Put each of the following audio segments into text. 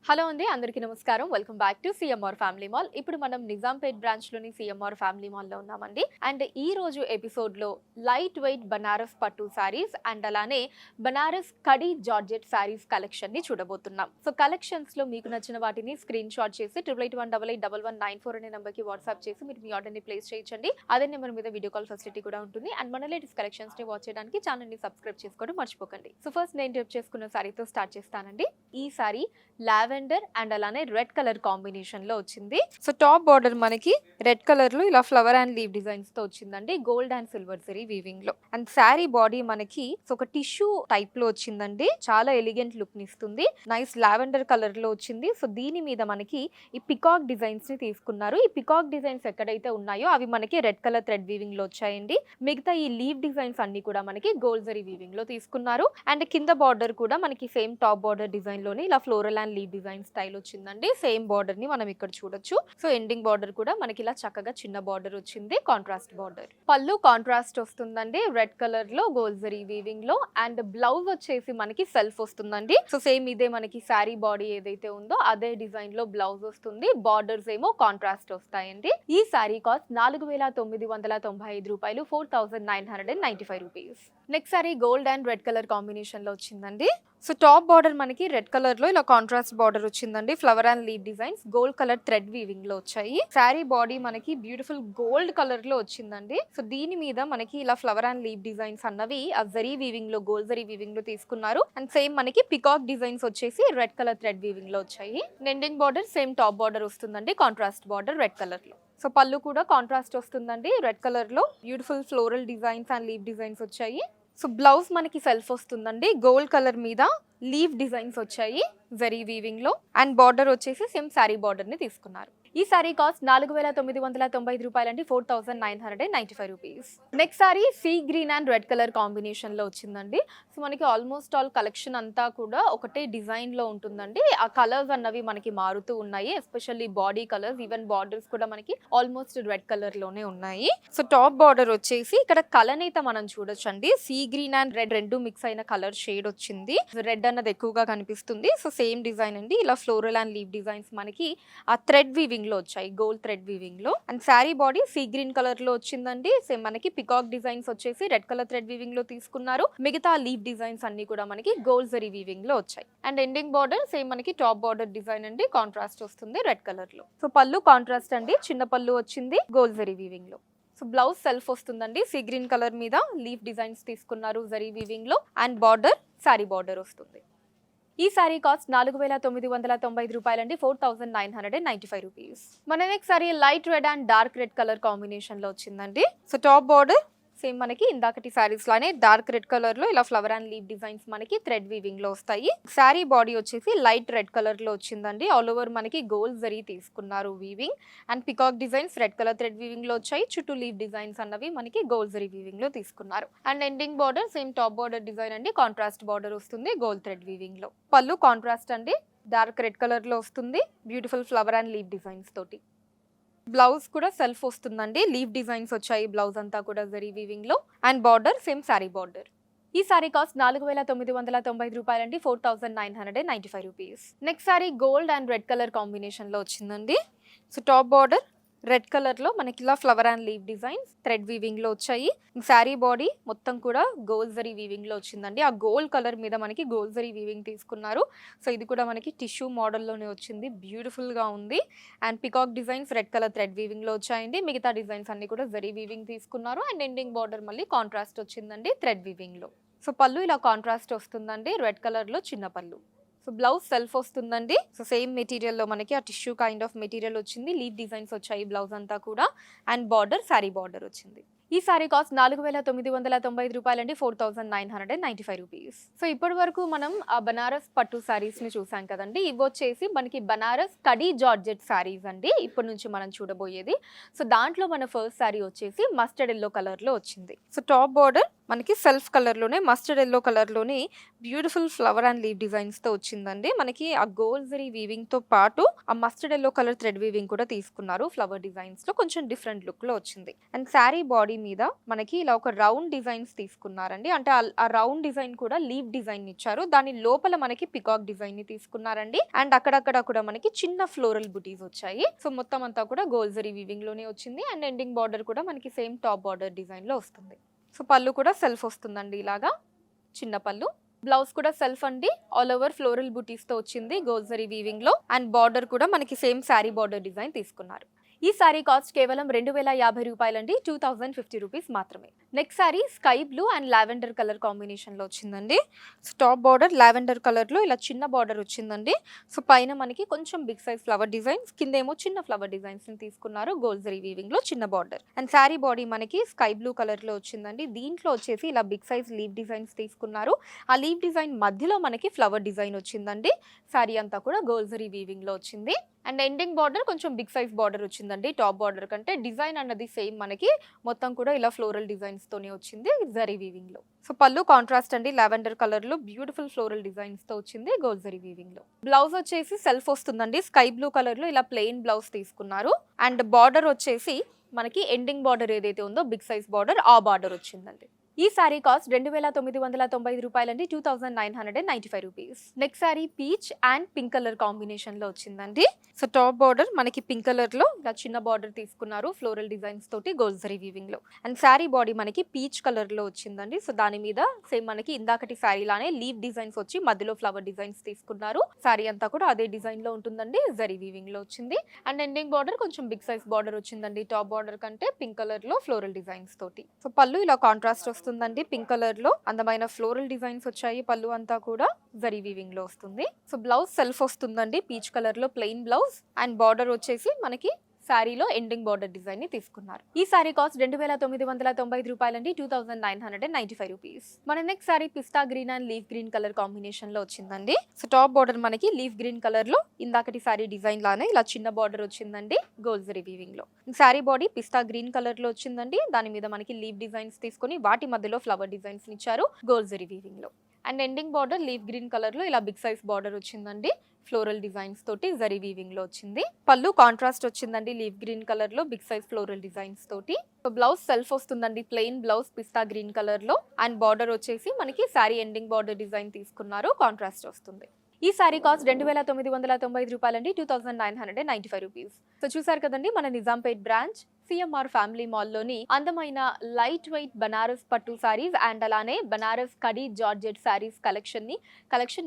Hello అండి, అందరికీ నమస్కారం. Welcome back to CMR family mall. ఇప్పుడు మనం నిజాంపేట్ బ్రాంచ్లోని సిఎంఆర్ ఫ్యామిలీ మాల్లో ఉన్నామండి. అండ్ ఈ రోజు ఎపిసోడ్లో లైట్ వెయిట్ బనారస్ పట్టు శారీస్ అండ్ అలానే బనారస్ కడి జార్జెట్ శారీస్ కలెక్షన్ని చూడబోతున్నాం. సో కలెక్షన్స్లో మీకు నచ్చిన వాటిని స్క్రీన్ షాట్ చేసి 8818881194 అనే నెంబర్కి వాట్సాప్ చేసి మీరు మీ ఆర్డర్ని ప్లేస్ చేయించండి. అదే నెంబర్ మీద వీడియో కాల్ ఫెసిలిటీ కూడా ఉంటుంది. అండ్ మన లేటెస్ట్ కలెక్షన్స్ని వాచ్ చేయడానికి ఛానల్ని సబ్స్క్రైబ్ చేసుకోవడం మర్చిపోకండి. సో ఫస్ట్ నేను రేపు చేసుకున్న శారీతో స్టార్ట్ చేస్తానండి. ఈ శారీ లావెండర్ అండ్ అలానే రెడ్ కలర్ కాంబినేషన్ లో వచ్చింది. సో టాప్ బార్డర్ మనకి రెడ్ కలర్ లో ఇలా ఫ్లవర్ అండ్ లీవ్ డిజైన్స్ తో వచ్చిందండి, gold and silver zari weaving లో. అండ్ శారీ బాడీ మనకి ఒక టిష్యూ టైప్ లో వచ్చిందండి, చాలా ఎలిగెంట్ లుక్ ని ఇస్తుంది. నైస్ లావెండర్ కలర్ లో వచ్చింది. సో దీని మీద మనకి ఈ పికాక్ డిజైన్స్ ని తీసుకున్నారు. ఈ పికాక్ డిజైన్స్ ఎక్కడైతే ఉన్నాయో అవి మనకి రెడ్ కలర్ థ్రెడ్ వీవింగ్ లో వచ్చాయండి. మిగతా ఈ లీవ్ డిజైన్స్ అన్ని కూడా మనకి గోల్డ్ జరీ వీవింగ్ లో తీసుకున్నారు. అండ్ కింద బార్డర్ కూడా మనకి సేమ్ టాప్ బార్డర్ డిజైన్ లోని ఇలా floral and leave design style వచ్చిందండి. సేమ్ బార్డర్ ని మనం ఇక్కడ చూడొచ్చు. సో ఎండింగ్ బార్డర్ కూడా మనకి ఇలా చక్కగా చిన్న బార్డర్ వచ్చింది, కాంట్రాస్ట్ బార్డర్. పళ్ళు కాంట్రాస్ట్ వస్తుందండి రెడ్ కలర్ లో గోల్డ్ జరీ వీవింగ్ లో. అండ్ బ్లౌజ్ వచ్చేసి మనకి సెల్ఫ్ వస్తుందండి. సో సేమ్ ఇదే మనకి శారీ బాడీ ఏదైతే ఉందో అదే డిజైన్ లో బ్లౌజ్ వస్తుంది. బార్డర్స్ ఏమో కాంట్రాస్ట్ వస్తాయండి. ఈ శారీ కాస్ట్ 4995 రూపాయలు, 4995 rupees. Next sari gold and red colour combination లో వచ్చిందండి. సో టాప్ బార్డర్ మనకి రెడ్ కలర్ లో ఇలా కాంట్రాస్ట్ బార్డర్ వచ్చిందండి. Flower and leave designs gold colour thread weaving లో వచ్చాయి. శారీ బాడీ మనకి బ్యూటిఫుల్ గోల్డ్ కలర్ లో వచ్చిందండి. సో దీని మీద మనకి ఇలా ఫ్లవర్ అండ్ లీవ్ డిజైన్స్ అన్నవి ఆ జరీ వీవింగ్ లో గోల్డ్ జరీ వీవింగ్ లో తీసుకున్నారు. అండ్ సేమ్ మనకి పికాక్ డిజైన్స్ వచ్చేసి రెడ్ కలర్ థ్రెడ్ వీవింగ్ లో వచ్చాయి. Ending border same top border వస్తుందండి, కాంట్రాస్ట్ బార్డర్ రెడ్ కలర్ లో. సో పళ్ళు కూడా కాంట్రాస్ట్ వస్తుందండి రెడ్ కలర్ లో. Beautiful floral designs and leave designs వచ్చాయి. సో బ్లౌజ్ మనకి సెల్ఫ్ వస్తుందండి, గోల్డ్ కలర్ మీద లీవ్ డిజైన్స్ వచ్చాయి జరీ వీవింగ్ లో. అండ్ బార్డర్ వచ్చేసి సేమ్ శారీ బార్డర్ ని తీసుకున్నారు. ఈ సారీ కాస్ట్ 4995 రూపాయలండి, 4995 rupees. Next sorry sea green and red colour combination లో వచ్చిందండి. సో మనకి ఆల్మోస్ట్ ఆల్ కలెక్షన్ అంతా కూడా ఒకటే డిజైన్ లో ఉంటుందండి. ఆ కలర్స్ అన్నవి మనకి మారుతూ ఉన్నాయి, especially body colours. Even borders కూడా మనకి ఆల్మోస్ట్ రెడ్ కలర్ లోనే ఉన్నాయి. సో టాప్ బార్డర్ వచ్చేసి ఇక్కడ కలనేత మనం చూడొచ్చండి. సీ గ్రీన్ అండ్ రెడ్ రెండు మిక్స్ అయిన కలర్ షేడ్ వచ్చింది. రెడ్ అన్నది ఎక్కువగా కనిపిస్తుంది. సో సేమ్ డిజైన్ అండి, ఇలా ఫ్లోరల్ అండ్ లీవ్ డిజైన్స్ మనకి ఆ థ్రెడ్ వీవింగ్ లో వచ్చాయి, గోల్డ్ థ్రెడ్ వీవింగ్ లో. And sari body sea green colour లో వచ్చిందండి. సేమ్ మనకి పికాక్ డిజైన్స్ వచ్చేసి రెడ్ కలర్ థ్రెడ్ వీవింగ్ లో తీసుకున్నారు. మిగతా లీవ్ డిజైన్స్ అన్ని కూడా మనకి గోల్డ్ జరీ వీవింగ్ లో వచ్చాయి. అండ్ ఎండింగ్ బార్డర్ సేమ్ మనకి టాప్ బార్డర్ డిజైన్ అండి, కాంట్రాస్ట్ వస్తుంది రెడ్ కలర్ లో. సో పళ్ళు కాంట్రాస్ట్ అండి, చిన్న పళ్ళు వచ్చింది గోల్డ్ జరీ వీవింగ్ లో. సో బ్లౌజ్ సెల్ఫ్ వస్తుందండి, సీ గ్రీన్ కలర్ మీద లీవ్ డిజైన్స్ తీసుకున్నారు జరీ వీవింగ్ లో. అండ్ బార్డర్ శారీ బార్డర్ వస్తుంది. ఈ సారీ కాస్ట్ 4995 రూపాయలండి, 4995 రూపీస్. మన next sorry light red and dark red colour combination లో వచ్చిందండి. సో టాప్ బార్డర్ సేమ్ మనకి ఇందాకటి సారీస్ లానే డార్క్ రెడ్ కలర్ లో ఇలా ఫ్లవర్ అండ్ లీవ్ డిజైన్స్ మనకి థ్రెడ్ వీవింగ్ లో వస్తాయి. శారీ బాడీ వచ్చేసి లైట్ రెడ్ కలర్ లో వచ్చిందండి. ఆల్ ఓవర్ మనకి గోల్డ్ జరీ తీసుకున్నారు weaving. And peacock designs red colour thread weaving లో వచ్చాయి. చుట్టూ లీవ్ డిజైన్స్ అన్నవి మనకి గోల్డ్ జరీ వీవింగ్ లో తీసుకున్నారు. And ending border same top border design అండి, కాంట్రాస్ట్ బార్డర్ వస్తుంది గోల్డ్ థ్రెడ్ వీవింగ్ లో. పళ్ళు కాంట్రాస్ట్ అండి, డార్క్ రెడ్ కలర్ లో వస్తుంది, beautiful flower and leave designs తోటి. బ్లౌజ్ కూడా సెల్ఫ్ వస్తుందండి, లీవ్ డిజైన్స్ వచ్చాయి బ్లౌజ్ అంతా కూడా జరీ వీవింగ్ లో. And border same sari border. ఈ సారీ కాస్ట్ 4995 రూపాయలండి, 4995 rupees. Next sorry gold and red colour combination లో వచ్చిందండి. So top border red colour లో మనకి ఇలా flower and leave designs thread weaving లో వచ్చాయి. శారీ బాడీ మొత్తం కూడా గోల్డ్ జరీ వీవింగ్ లో వచ్చిందండి. ఆ గోల్డ్ కలర్ మీద మనకి గోల్డ్ జరీ వీవింగ్ తీసుకున్నారు. సో ఇది కూడా మనకి టిష్యూ మోడల్లోనే వచ్చింది, బ్యూటిఫుల్ గా ఉంది. And peacock designs red colour thread weaving లో వచ్చాయండి. మిగతా డిజైన్స్ అన్ని కూడా జరీ వీవింగ్ తీసుకున్నారు. అండ్ ఎండింగ్ బార్డర్ మళ్ళీ కాంట్రాస్ట్ వచ్చిందండి థ్రెడ్ వీవింగ్ లో. సో పళ్ళు ఇలా కాంట్రాస్ట్ వస్తుందండి, రెడ్ కలర్ లో చిన్న పళ్ళు. సో బ్లౌజ్ సెల్ఫ్ వస్తుందండి. సో సేమ్ మెటీరియల్ లో మనకి ఆ టిష్యూ కైండ్ ఆఫ్ మెటీరియల్ వచ్చింది, లీవ్ డిజైన్స్ వచ్చాయి బ్లౌజ్ అంతా కూడా. అండ్ బార్డర్ శారీ బార్డర్ వచ్చింది. ఈ సారీ కాస్ట్ 4995 రూపాయలండి, 4995 రూపీస్. సో ఇప్పటి వరకు మనం ఆ బనారస్ పట్టు శారీస్ ని చూసాం కదండి. ఇవి వచ్చేసి మనకి బనారస్ కడి జార్జెట్ శారీస్ అండి ఇప్పటి నుంచి మనం చూడబోయేది. సో దాంట్లో మన ఫస్ట్ శారీ వచ్చేసి మస్టర్డ్ ఎల్లో కలర్ లో వచ్చింది. సో టాప్ బార్డర్ మనకి సెల్ఫ్ కలర్‌లోనే మస్టర్డ్ యెల్లో కలర్‌లోనే బ్యూటిఫుల్ ఫ్లవర్ అండ్ లీవ్ డిజైన్స్‌తో వచ్చిందండి. మనకి ఆ గోల్డ్ జరీ వీవింగ్‌తో పాటు ఆ mustard yellow colour thread weaving కూడా తీసుకున్నారు. ఫ్లవర్ డిజైన్స్‌లో కొంచెం డిఫరెంట్ లుక్‌లో వచ్చింది. అండ్ శారీ బాడీ మీద మనకి ఇలా ఒక రౌండ్ డిజైన్స్ తీసుకున్నారండి. అంటే ఆ రౌండ్ డిజైన్ కూడా లీవ్ డిజైన్ ఇచ్చారు. దాని లోపల మనకి పికాక్ డిజైన్‌ని తీసుకున్నారండి. అండ్ అక్కడక్కడ కూడా మనకి చిన్న ఫ్లోరల్ బుటీస్ వచ్చాయి. సో మొత్తం అంతా కూడా గోల్డ్ జరీ వీవింగ్ లోనే వచ్చింది. అండ్ ఎండింగ్ బార్డర్ కూడా మనకి సేమ్ టాప్ బార్డర్ డిజైన్ లో వస్తుంది. సో పళ్ళు కూడా సెల్ఫ్ వస్తుందండి ఇలాగా చిన్న పళ్ళు. బ్లౌజ్ కూడా సెల్ఫ్ అండి. ఆల్ ఓవర్ ఫ్లోరల్ బుటీస్ తో వచ్చింది గోల్డ్ జరీ వీవింగ్ లో. అండ్ బార్డర్ కూడా మనకి సేమ్ శారీ బార్డర్ డిజైన్ తీసుకున్నారు. ఈ సారీ కాస్ట్ కేవలం 2050 రూపాయలండి. 2050 రూపీస్ మాత్రమే. Next sorry sky blue and lavender colour combination లో వచ్చిందండి. So top border lavender colour లో ఇలా చిన్న బార్డర్ వచ్చిందండి. సో పైన మనకి కొంచెం బిగ్ సైజ్ ఫ్లవర్ డిజైన్స్, కిందేమో చిన్న ఫ్లవర్ డిజైన్స్ ని తీసుకున్నారు గోల్డ్ జరీ వీవింగ్ లో చిన్న బార్డర్. అండ్ శారీ బాడీ మనకి స్కై బ్లూ కలర్ లో వచ్చిందండి. దీంట్లో వచ్చేసి ఇలా బిగ్ సైజ్ లీవ్ డిజైన్స్ తీసుకున్నారు. ఆ లీవ్ డిజైన్ మధ్యలో మనకి ఫ్లవర్ డిజైన్ వచ్చిందండి. శారీ అంతా కూడా గోల్డ్ జరీ వీవింగ్ లో వచ్చింది. అండ్ ఎండింగ్ బార్డర్ కొంచెం బిగ్ సైజ్ బార్డర్ వచ్చిందండి. టాప్ బార్డర్ కంటే డిజైన్ అన్నది సేమ్ మనకి మొత్తం కూడా ఇలా ఫ్లోరల్ డిజైన్స్ తోనే వచ్చింది జరీ వీవింగ్ లో. సో పళ్ళు కాంట్రాస్ట్ అండి లావెండర్ కలర్ లో బ్యూటిఫుల్ ఫ్లోరల్ డిజైన్స్ తో వచ్చింది గోల్డ్ జరీ వీవింగ్ లో. బ్లౌజ్ వచ్చేసి సెల్ఫ్ వస్తుందండి. స్కై బ్లూ కలర్ లో ఇలా ప్లెయిన్ బ్లౌజ్ తీసుకున్నారు. అండ్ బార్డర్ వచ్చేసి మనకి ఎండింగ్ బార్డర్ ఏదైతే ఉందో బిగ్ సైజ్ బార్డర్ ఆ బార్డర్ వచ్చిందండి. ఈ సారీ కాస్ట్ 2995 రూపాయలండి. 2995 rupees. Next sorry peach and pink colour combination లో వచ్చిందండి. సో టాప్ బార్డర్ మనకి పింక్ కలర్ లో ఇలా చిన్న బార్డర్ తీసుకున్నారు ఫ్లోరల్ డిజైన్స్ తోటి గోల్డ్ జరీ వీవింగ్ లో. అండ్ శారీ బాడీ మనకి పీచ్ కలర్ లో వచ్చిందండి. సో దాని మీద సేమ్ మనకి ఇందాకటి శారీ లానే లీవ్ డిజైన్స్ వచ్చి మధ్యలో ఫ్లవర్ డిజైన్స్ తీసుకున్నారు. శారీ అంతా కూడా అదే డిజైన్ లో ఉంటుందండి. జరీ వీవింగ్ లో వచ్చింది. అండ్ ఎండింగ్ బార్డర్ కొంచెం బిగ్ సైజ్ బార్డర్ వచ్చిందండి. టాప్ బార్డర్ కంటే పింక్ కలర్ లో ఫ్లోరల్ డిజైన్స్ తోటి. సో పళ్ళు ఇలా కాంట్రాస్ట్ వస్తుందండి. పింక్ కలర్ లో అందమైన ఫ్లోరల్ డిజైన్స్ వచ్చాయి. పళ్ళు అంతా కూడా జరీ వీవింగ్ లో వస్తుంది. సో బ్లౌజ్ సెల్ఫ్ వస్తుందండి. పీచ్ కలర్ లో ప్లెయిన్ బ్లౌజ్ అండ్ బార్డర్ వచ్చేసి మనకి శారీలో ఎండింగ్ బార్డర్ డిజైన్ ని తీసుకున్నారు. ఈ సారీ కాస్ట్ 2995 రూపాయలండి. 2995 రూపీస్. మన next sorry pista green and leaf green colour combination లో వచ్చిందండి. సో టాప్ బార్డర్ మనకి లీఫ్ గ్రీన్ కలర్ లో ఇందాకటి సారీ డిజైన్ లానే ఇలా చిన్న బార్డర్ వచ్చిందండి గోల్డ్ జరీ వీవింగ్ లో. సారీ బాడీ పిస్తా గ్రీన్ కలర్ లో వచ్చిందండి. దాని మీద మనకి లీఫ్ డిజైన్స్ తీసుకొని వాటి మధ్యలో ఫ్లవర్ డిజైన్స్ ఇచ్చారు గోల్డ్ జరీ వీవింగ్ లో. And ending border leaf green colour లో ఇలా బిగ్ సైజ్ బార్డర్ వచ్చిందండి. ఫ్లోరల్ డిజైన్స్ తోటి జరీ వీవింగ్ లో వచ్చింది. పళ్ళు కాంట్రాస్ట్ వచ్చిందండి లీఫ్ గ్రీన్ కలర్ లో బిగ్ సైజ్ ఫ్లోరల్ డిజైన్స్ తోటి. బ్లౌజ్ సెల్ఫ్ వస్తుందండి. ప్లెయిన్ బ్లౌజ్ పిస్తా గ్రీన్ కలర్ లో అండ్ బార్డర్ వచ్చేసి మనకి శారీ ఎండింగ్ బార్డర్ డిజైన్ తీసుకున్నారు. కాంట్రాస్ట్ వస్తుంది. ఈ సారీ కాస్ట్ 2995 రూపాయలండి. 2995 రూపీస్. సో చూసారు కదండి మన Nizampet branch CMR family mall లోని అందమైన లైట్ వెయిట్ బనారస్ పట్టు సారీస్ అండ్ అలానే బనారస్ కడీ జార్జెట్ సారీస్ కలెక్షన్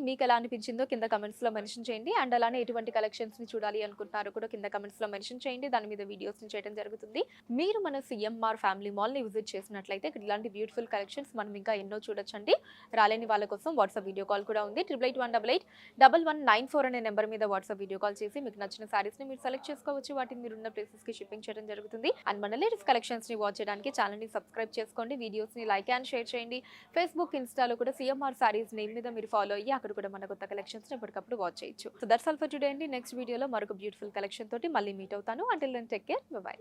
మీకు ఎలా అనిపించిందో కింద కమెంట్స్ లో మెన్షన్ చేయండి. అండ్ అలానే ఎటువంటి కలెక్షన్స్ ని చూడాలి అనుకుంటున్నారో కూడా కింద కమెంట్స్ లో మెన్షన్ చేయండి. దాని మీద వీడియోస్ ని చేయడం జరుగుతుంది. మీరు మన సిఎంఆర్ ఫ్యామిలీ మాల్ ని విజిట్ చేసినట్లయితే ఇక్కడ ఇలాంటి బ్యూటిఫుల్ కలెక్షన్స్ మనం ఇంకా ఎన్నో చూడొచ్చండి. రాలేని వాళ్ళ కోసం వాట్సాప్ వీడియో కాల్ కూడా ఉంది. 8881881194 అనే నెంబర్ మీద వాట్సాప్ వీడియో కాల్ చేసి మీకు నచ్చిన సారీస్ ని మీరు సెలెక్ట్ చేసుకోవచ్చు. వాటిని మీరు ఉన్న ప్లేసెస్ కి షిప్పింగ్ చేయడం జరుగుతుంది. అండ్ మన లేటెస్ట్ కలెక్షన్స్ ని వాచ్ చేయడానికి ఛానల్ ని సబ్స్క్రైబ్ చేసుకోండి. వీడియోస్ ని లైక్ అండ్ షేర్ చేయండి. ఫేస్బుక్ ఇన్స్టాలో కూడా సిఎంఆర్ సారీస్ నేమ్ మీద మీరు ఫాలో అయ్యి అక్కడ కూడా మన కొత్త కలెక్షన్స్ ని ఎప్పటికప్పుడు వాచ్ చేయొచ్చు. So that's all for today అండి. నెక్స్ట్ వీడియోలో మరొక బ్యూటిఫుల్ కలెక్షన్ తోటి మళ్ళీ మీట్ అవుతాను. Until then take care. Bye by.